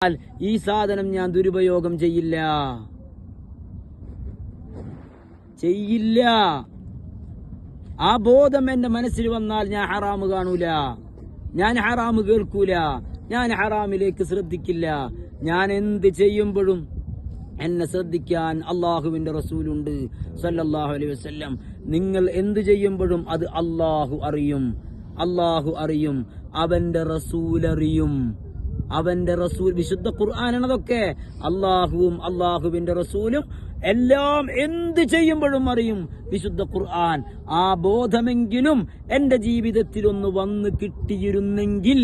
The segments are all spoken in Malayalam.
ഈ സാധനം ഞാൻ ദുരുപയോഗം ചെയ്യില്ല. ആ ബോധം എന്റെ മനസ്സിൽ വന്നാൽ ഞാൻ ഹറാമ് കാണൂല, ഞാൻ ഹറാമ് കേൾക്കൂല, ഞാൻ ഹറാമിലേക്ക് ശ്രദ്ധിക്കില്ല. ഞാൻ എന്ത് ചെയ്യുമ്പോഴും എന്നെ ശ്രദ്ധിക്കാൻ അള്ളാഹുവിന്റെ റസൂലുണ്ട് സല്ലല്ലാഹു അലൈഹി വസല്ലം. നിങ്ങൾ എന്ത് ചെയ്യുമ്പോഴും അത് അള്ളാഹു അറിയും, അവന്റെ റസൂൽ അറിയും. അവന്റെ റസൂൽ, വിശുദ്ധ ഖുർആനാണതൊക്കെ. അള്ളാഹുവും അള്ളാഹുവിന്റെ റസൂലും എല്ലാം എന്ത് ചെയ്യുമ്പോഴും അറിയും, വിശുദ്ധ ഖുർആൻ. ആ ബോധമെങ്കിലും എന്റെ ജീവിതത്തിൽ ഒന്ന് വന്ന് കിട്ടിയിരുന്നെങ്കിൽ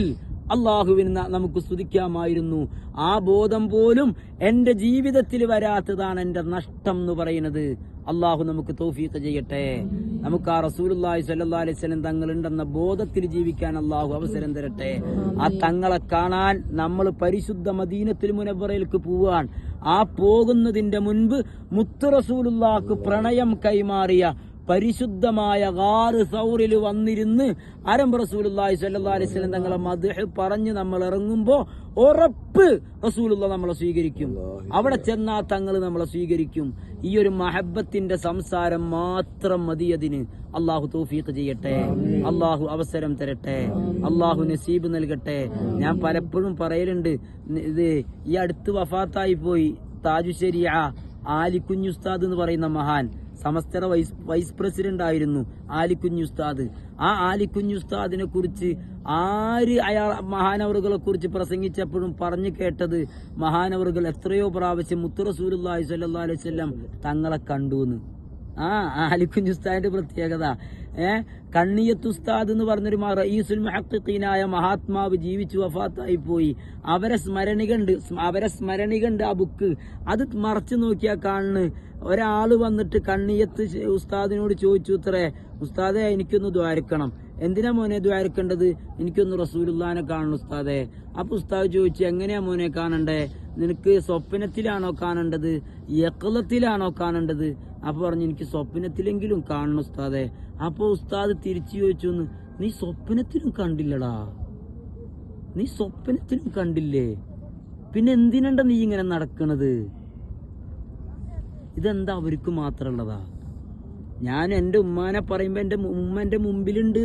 അള്ളാഹുവിന് നമുക്ക് സ്തുതിക്കാമായിരുന്നു. ആ ബോധം പോലും എന്റെ ജീവിതത്തിൽ വരാത്തതാണ് എന്റെ നഷ്ടം എന്ന് പറയുന്നത്. അള്ളാഹു നമുക്ക് തൗഫീഖ് ചെയ്യട്ടെ. നമുക്ക് ആ റസൂലുള്ളാഹി സ്വല്ലല്ലാഹു അലൈഹി വസല്ലം തങ്ങളുണ്ടെന്ന ബോധത്തിൽ ജീവിക്കാൻ അള്ളാഹു അവസരം തരട്ടെ. ആ തങ്ങളെ കാണാൻ നമ്മൾ പരിശുദ്ധ മദീനത്തുൽ മുനവ്വറയിലേക്ക് പോവാൻ, ആ പോകുന്നതിന്റെ മുൻപ് മുത്ത് റസൂലുള്ളാഹിക്ക് പ്രണയം കൈമാറിയ പരിശുദ്ധമായ ഗാർ സൗറിൽ വന്നിരുന്ന് ആരംഭ റസൂലുള്ളാഹി സ്വല്ലല്ലാഹു അലൈഹി വസല്ലം തങ്ങളെ മദ്ഹ് പറഞ്ഞ് നമ്മൾ ഇറങ്ങുമ്പോ ഉറപ്പ് റസൂലുള്ളാഹി നമ്മളെ സ്വീകരിക്കും. അവിടെ ചെന്നാ തങ്ങൾ നമ്മളെ സ്വീകരിക്കും. ഈ ഒരു മഹബത്തിന്റെ സംസാരം മാത്രം മതി അതിന്. അള്ളാഹു തൗഫീഖ് ചെയ്യട്ടെ, അള്ളാഹു അവസരം തരട്ടെ, അള്ളാഹു നസീബ് നൽകട്ടെ. ഞാൻ പലപ്പോഴും പറയലുണ്ട്, ഇത് ഈ അടുത്ത് വഫാത്തായി പോയി താജുശരിയ ആലിക്കുഞ്ഞ് ഉസ്താദ് എന്ന് പറയുന്ന മഹാൻ, സമസ്തയുടെ വൈസ് പ്രസിഡന്റ് ആയിരുന്നു ആലിക്കുഞ്ഞ് ഉസ്താദ്. ആ ആലിക്കുഞ്ഞ് ഉസ്താദിനെ കുറിച്ച് മഹാനവറുകളെ കുറിച്ച് പ്രസംഗിച്ചപ്പോഴും പറഞ്ഞു കേട്ടത്, മഹാനവറുകൾ എത്രയോ പ്രാവശ്യം മുത്ത് റസൂലുള്ളാഹി സ്വല്ലല്ലാഹു അലൈഹി വസല്ലം തങ്ങളെ കണ്ടുന്ന്. ആലിക്കുഞ്ഞ് ഉസ്താദിന്റെ പ്രത്യേകത, കണ്ണിയത്ത് ഉസ്താദ് എന്ന് പറഞ്ഞൊരു റഈസുൽ മുഹഖ്ഖീനായ മഹാത്മാവ് ജീവിച്ചു വഫാത്തായി പോയി. അവരെ സ്മരണികണ്ട് ആ ബുക്ക്. അത് മറച്ചു നോക്കിയാ കാണുന്നു, ഒരാള് വന്നിട്ട് കണ്ണിയത്ത് ഉസ്താദിനോട് ചോദിച്ചു, ഇത്രേ ഉസ്താദെ എനിക്കൊന്ന് ദ്വാരക്കണം. എന്തിനാ മോനെ ദ്വാരക്കേണ്ടത്? എനിക്കൊന്ന് റസൂലുള്ളാഹിനെ കാണണം ഉസ്താദെ. അപ്പൊ ഉസ്താദ് ചോദിച്ചു, എങ്ങനെയാ മോനെ കാണണ്ടേ? നിനക്ക് സ്വപ്നത്തിലാണോ കാണേണ്ടത്, യഖ്ളത്തിലാണോ കാണേണ്ടത്? അപ്പൊ പറഞ്ഞു, എനിക്ക് സ്വപ്നത്തിലെങ്കിലും കാണണം ഉസ്താദെ. അപ്പൊ ഉസ്താദ് തിരിച്ചു ചോദിച്ചു, നീ സ്വപ്നത്തിലും കണ്ടില്ലടാ, നീ സ്വപ്നത്തിലും കണ്ടില്ലേ, പിന്നെ എന്തിനണ്ട നീ ഇങ്ങനെ നടക്കണത്? ഇതെന്താ അവർക്ക് മാത്രമുള്ളതാ? ഞാൻ എന്റെ ഉമ്മാനെ പറയുമ്പോ എന്റെ ഉമ്മ എന്റെ മുമ്പിലുണ്ട്,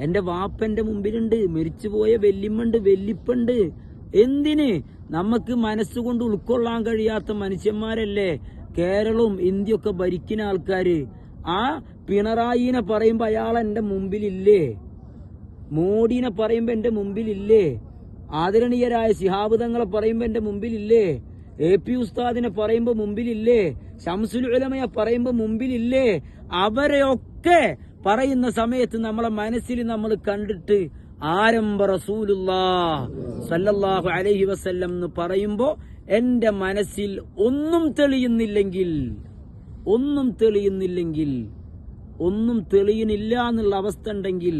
എന്റെ വാപ്പന്റെ മുമ്പിലുണ്ട്, മരിച്ചുപോയ വെല്ലിമ്മണ്ട്, വെല്ലിപ്പണ്ട്. എന്തിന്? നമുക്ക് മനസ്സുകൊണ്ട് ഉൾക്കൊള്ളാൻ കഴിയാത്ത മനുഷ്യന്മാരല്ലേ കേരളവും ഇന്ത്യയൊക്കെ ഭരിക്കുന്ന ആൾക്കാര്. ആ പിണറായിനെ പറയുമ്പോ അയാൾ എന്റെ മുമ്പിലില്ലേ? മോഡിനെ പറയുമ്പോ എന്റെ മുമ്പിലില്ലേ? ആദരണീയരായ ശിഹാബ് തങ്ങളെ പറയുമ്പോ എന്റെ മുമ്പിലില്ലേ? AP ഉസ്താദിനെ പറയുമ്പോ മുമ്പിലില്ലേ? ശംസുൽ ഉലമയെ പറയുമ്പോ മുമ്പിലില്ലേ? അവരെയൊക്കെ പറയുന്ന സമയത്ത് നമ്മളെ മനസ്സിൽ നമ്മൾ കണ്ടിട്ട് ആരംഭ റസൂലുള്ളാഹി സ്വല്ലല്ലാഹു അലൈഹി വസല്ലം എന്ന് പറയുമ്പോ എന്റെ മനസ്സിൽ ഒന്നും തെളിയുന്നില്ല എന്നുള്ള അവസ്ഥ ഉണ്ടെങ്കിൽ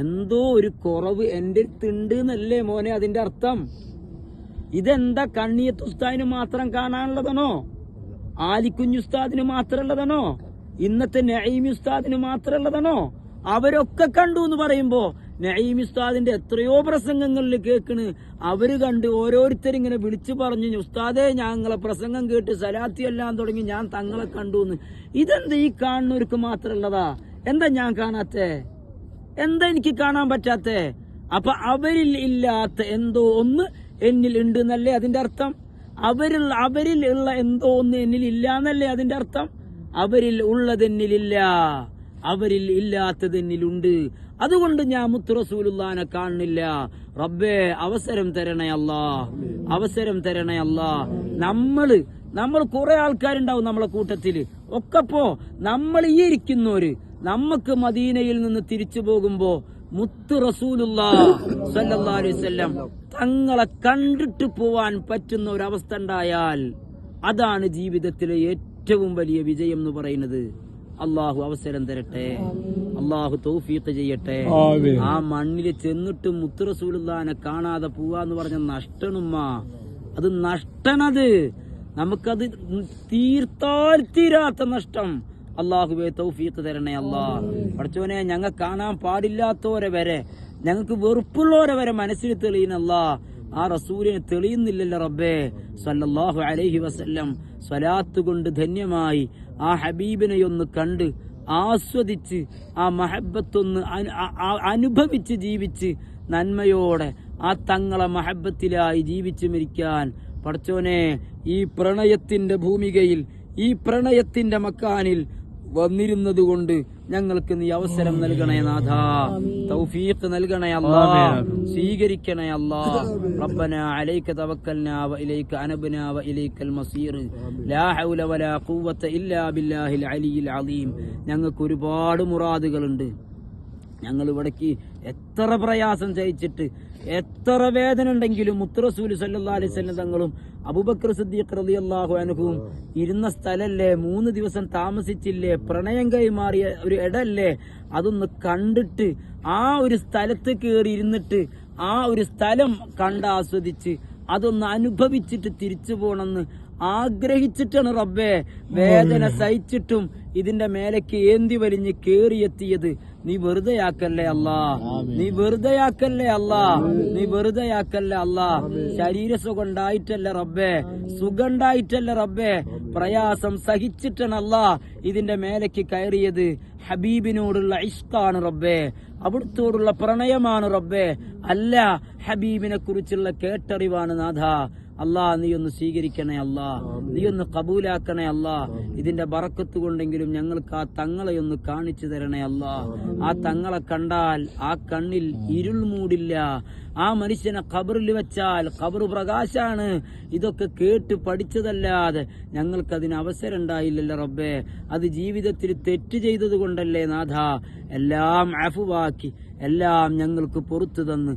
എന്തോ ഒരു കുറവ് എന്റെ അടുത്തുണ്ട് എന്നല്ലേ മോനെ അതിന്റെ അർത്ഥം? ഇതെന്താ കണ്ണിയത്ത് ഉസ്താദിന് മാത്രം കാണാനുള്ളതാണോ? ആലിക്കുഞ്ഞ് ഉസ്താദിന് മാത്രമുള്ളതാണോ? ഇന്നത്തെ നഈമി ഉസ്താദിന് മാത്രമുള്ളതാണോ? അവരൊക്കെ കണ്ടു എന്ന് പറയുമ്പോ നഈമി ഉസ്താദിന്റെ എത്രയോ പ്രസംഗങ്ങളിൽ കേൾക്കണ്, അവര് കണ്ട് ഓരോരുത്തരിങ്ങനെ വിളിച്ചു പറഞ്ഞു, ഉസ്താദേ ഞങ്ങളെ പ്രസംഗം കേട്ട് സലാത്തി എല്ലാം തുടങ്ങി, ഞാൻ തങ്ങളെ കണ്ടു എന്ന്. ഇതെന്താ ഈ കാണുന്നവർക്ക് മാത്രമുള്ളതാ? എന്താ ഞാൻ കാണാത്തേ? എന്താ എനിക്ക് കാണാൻ പറ്റാത്തേ? അപ്പൊ അവരിൽ ഇല്ലാത്ത എന്തോ ഒന്ന് എന്നിൽ ഉണ്ട് എന്നല്ലേ അതിന്റെ അർത്ഥം? അവരിൽ ഉള്ള എന്തോ ഒന്ന് എന്നിൽ ഇല്ല എന്നല്ലേ അതിന്റെ അർത്ഥം? അവരിൽ ഉള്ളതെന്നിലില്ല, അവരിൽ ഇല്ലാത്തതെന്നിലുണ്ട്. അതുകൊണ്ട് ഞാൻ മുത്ത് റസൂലുള്ളാഹിനെ കാണുന്നില്ല. റബ്ബേ അവസരം തരണേ അല്ലാ, അവസരം തരണേ അല്ലാ. നമ്മൾ കുറെ ആൾക്കാരുണ്ടാവും നമ്മളെ കൂട്ടത്തില് ഒക്കെപ്പോ. നമ്മൾ ഈ ഇരിക്കുന്നവര് നമുക്ക് മദീനയിൽ നിന്ന് തിരിച്ചു പോകുമ്പോ മുത്ത് റസൂലുള്ളാഹി സ്വല്ലല്ലാഹു അലൈഹി വസല്ലം തങ്ങളെ കണ്ടിട്ട് പോവാൻ പറ്റുന്ന ഒരവസ്ഥ ഉണ്ടായാൽ അതാണ് ജീവിതത്തിലെ ഏറ്റവും വലിയ വിജയം എന്ന് പറയുന്നത്. അള്ളാഹു അവസരം തരട്ടെ, അള്ളാഹു തൗഫീഖ് ചെയ്യട്ടെ. ആ മണ്ണിൽ ചെന്നിട്ട് മുത്ത് റസൂലുള്ളാഹിനെ കാണാതെ പോവാന്ന് പറഞ്ഞ നഷ്ടനുമ്മ, അത് നഷ്ടനത്. നമുക്കത് തീർത്താൽ തീരാത്ത നഷ്ടം. അള്ളാഹുവേ തൗഫീഖ് തരണേ അല്ലാ. പഠിച്ചോനെ, ഞങ്ങൾ കാണാൻ പാടില്ലാത്തവരെ വരെ, ഞങ്ങൾക്ക് വെറുപ്പുള്ളവരെ വരെ മനസ്സിൽ തെളിയുന്ന അല്ലാ. ആ റസൂലിനെ തെളിയുന്നില്ലല്ലോ റബ്ബേ സല്ലല്ലാഹു അലൈഹി വസല്ലം. സ്വലാത്ത് കൊണ്ട് ധന്യമായി ആ ഹബീബിനെ ഒന്ന് കണ്ട് ആസ്വദിച്ച് ആ മഹബത്തൊന്ന് അനുഭവിച്ച് ജീവിച്ച് നന്മയോടെ ആ തങ്ങളെ മഹബത്തിലായി ജീവിച്ച് മരിക്കാൻ പടച്ചോനെ ഈ പ്രണയത്തിന്റെ ഭൂമികയിൽ ഈ പ്രണയത്തിന്റെ മക്കാനിൽ വന്നിരുന്നത് കൊണ്ട് ഞങ്ങൾക്ക് നീ അവസരം നൽകണേ നാഥ, തൗഫീഖ് നൽകണേ അല്ലാ, സ്വീകരിക്കണേ അല്ലാ. റബ്ബനാ അലൈക തവക്കൽനാ വ ഇലൈക അനബ്നാ വ ഇലൈക്കൽ മസീർ ലാ ഹൗല വലാ ഖുവത ഇല്ലാ ബില്ലാഹിൽ അലിയിൽ അലീം. ഞങ്ങൾക്ക് ഒരുപാട് മുറാദുകളുണ്ട്. ഞങ്ങൾ ഇവിടേക്ക് എത്ര പ്രയാസം സഹിച്ചിട്ട് എത്ര വേദന ഉണ്ടെങ്കിലും മുത്തുറസൂൽ സല്ലല്ലാഹു അലൈഹി വസല്ലം തങ്ങളും അബൂബക്കർ സിദ്ദീഖ് റളിയല്ലാഹു അൻഹുവും ഇരുന്ന സ്ഥലല്ലേ, 3 ദിവസം താമസിച്ചില്ലേ, പ്രണയം കൈമാറിയ ഒരു ഇടല്ലേ, അതൊന്ന് കണ്ടിട്ട് ആ ഒരു സ്ഥലത്ത് കയറി ഇരുന്നിട്ട് ആ ഒരു സ്ഥലം കണ്ടാസ്വദിച്ച് അതൊന്ന് അനുഭവിച്ചിട്ട് തിരിച്ചു പോണെന്ന് ആഗ്രഹിച്ചിട്ടാണ് റബ്ബേ വേദന സഹിച്ചിട്ടും ഇതിന്റെ മേലേക്ക് ഏന്തി വലിഞ്ഞ് കേറിയെത്തിയത്. നീ വെറുതെയാക്കല്ലേ അല്ലാ, നീ വെറുതെയാക്കല്ലേ അല്ലാ, നീ വെറുതെയാക്കല്ലേ അല്ലാ. ശരീരസുഖം ഉണ്ടായിട്ടല്ല റബ്ബേ, സുഖം ഉണ്ടായിട്ടല്ല റബ്ബേ, പ്രയാസം സഹിച്ചിട്ടാണ് അല്ലാ ഇതിന്റെ മേലേക്ക് കയറിയത്. ഹബീബിനോടുള്ള ഇഷ്കാണ് റബ്ബേ, അവിടുത്തോടുള്ള പ്രണയമാണ് റബ്ബേ, അല്ല ഹബീബിനെ കുറിച്ചുള്ള കേട്ടറിവാണ് നാഥ. അല്ലാ നീ ഒന്ന് സ്വീകരിക്കണേ അല്ലാ, നീ ഒന്ന് കബൂലാക്കണേ അല്ലാ. ഇതിന്റെ ബറക്കത്ത് കൊണ്ടെങ്കിലും ഞങ്ങൾക്ക് ആ തങ്ങളെ ഒന്ന് കാണിച്ചു തരണേ അല്ലാ. ആ തങ്ങളെ കണ്ടാൽ ആ കണ്ണിൽ ഇരുൾ മൂടില്ല. ആ മനുഷ്യനെ ഖബറിൽ വെച്ചാൽ ഖബർ പ്രകാശാണ്. ഇതൊക്കെ കേട്ട് പഠിച്ചതല്ലാതെ ഞങ്ങൾക്കതിന് അവസരം ഉണ്ടായില്ലല്ലോ റബ്ബേ. അത് ജീവിതത്തിൽ തെറ്റ് ചെയ്തത് കൊണ്ടല്ലേ നാഥ. എല്ലാം അഫുവാക്കി എല്ലാം ഞങ്ങൾക്ക് പുറത്തു തന്ന്